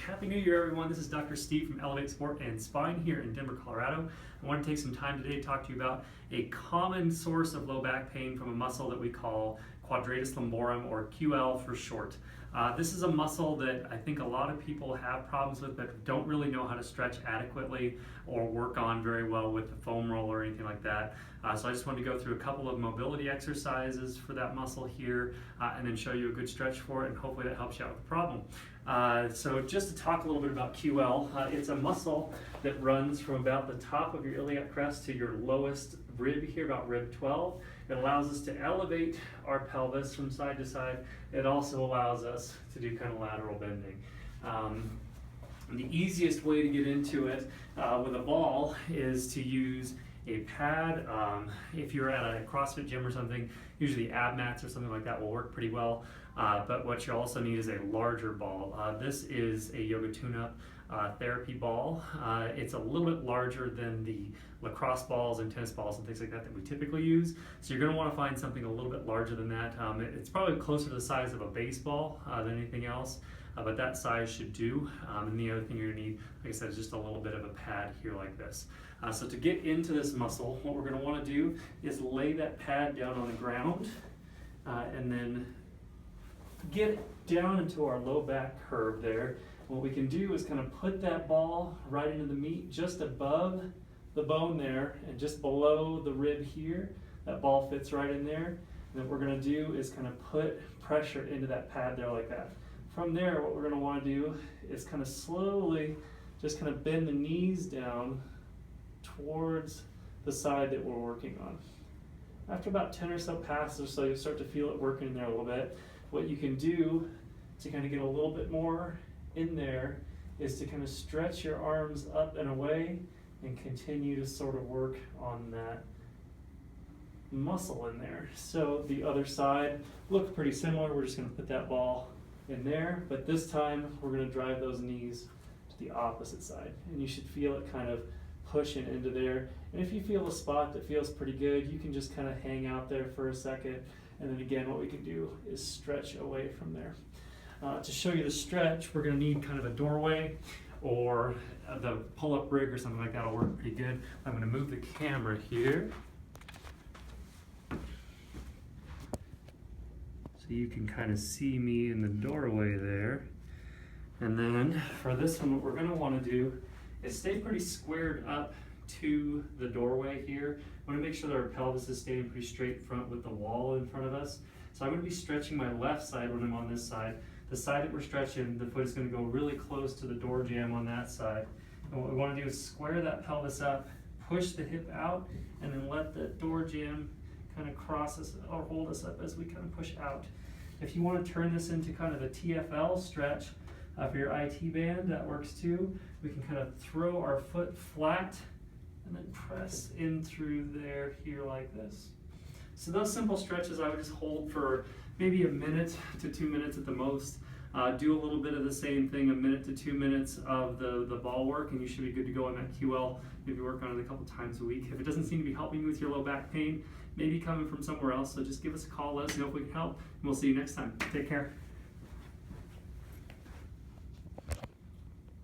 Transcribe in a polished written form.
Happy New Year, everyone. This is Dr. Steve from Elevate Sport and Spine here in Denver, Colorado. I want to take some time today to talk to you about a common source of low back pain from a muscle that we call Quadratus Lumborum, or QL for short. This is a muscle that I think a lot of people have problems with but don't really know how to stretch adequately or work on very well with the foam roll or anything like that. So I just wanted to go through a couple of mobility exercises for that muscle here and then show you a good stretch for it, and hopefully that helps you out with the problem. So just to talk a little bit about QL, it's a muscle that runs from about the top of your iliac crest to your lowest rib here, about rib 12. It allows us to elevate our pelvis from side to side. It also allows us to do kind of lateral bending. The easiest way to get into it with a ball is to use a pad. If you're at a CrossFit gym or something, usually ab mats or something like that will work pretty well. But what you also need is a larger ball. This is a yoga tune-up therapy ball. It's a little bit larger than the lacrosse balls and tennis balls and things like that that we typically use. So you're going to want to find something a little bit larger than that. It's probably closer to the size of a baseball than anything else. But that size should do. And the other thing you're going to need, like I said, is just a little bit of a pad here like this. So to get into this muscle, what we're going to want to do is lay that pad down on the ground and then get down into our low back curve there. What we can do is kind of put that ball right into the meat just above the bone there and just below the rib here. That ball fits right in there. And then what we're going to do is kind of put pressure into that pad there like that. From there, what we're going to want to do is kind of slowly just kind of bend the knees down towards the side that we're working on. After about 10 or so passes or so, you'll start to feel it working in there a little bit. What you can do to kind of get a little bit more in there is to kind of stretch your arms up and away and continue to sort of work on that muscle in there. So the other side looks pretty similar. We're just going to put that ball in there, but this time we're going to drive those knees to the opposite side, and you should feel it kind of pushing into there. And if you feel a spot that feels pretty good, you can just kind of hang out there for a second, and then again what we can do is stretch away from there. To show you the stretch, we're going to need kind of a doorway or the pull-up rig or something like that will work pretty good. I'm going to move the camera here so you can kind of see me in the doorway there. And then for this one, what we're going to want to do is stay pretty squared up to the doorway here. We want to make sure that our pelvis is staying pretty straight front with the wall in front of us. So I'm going to be stretching my left side when I'm on this side. The side that we're stretching, the foot is going to go really close to the door jamb on that side. And what we want to do is square that pelvis up, push the hip out, and then let the door jamb kind of cross us or hold us up as we kind of push out. If you want to turn this into kind of a TFL stretch for your IT band, that works too. We can kind of throw our foot flat and then press in through there here like this. So those simple stretches I would just hold for maybe a minute to 2 minutes at the most. Do a little bit of the same thing, a minute to 2 minutes of the ball work, and you should be good to go on that QL. Maybe work on it a couple times a week. If it doesn't seem to be helping you with your low back pain, maybe coming from somewhere else, so just give us a call, let us know if we can help, and we'll see you next time. Take care.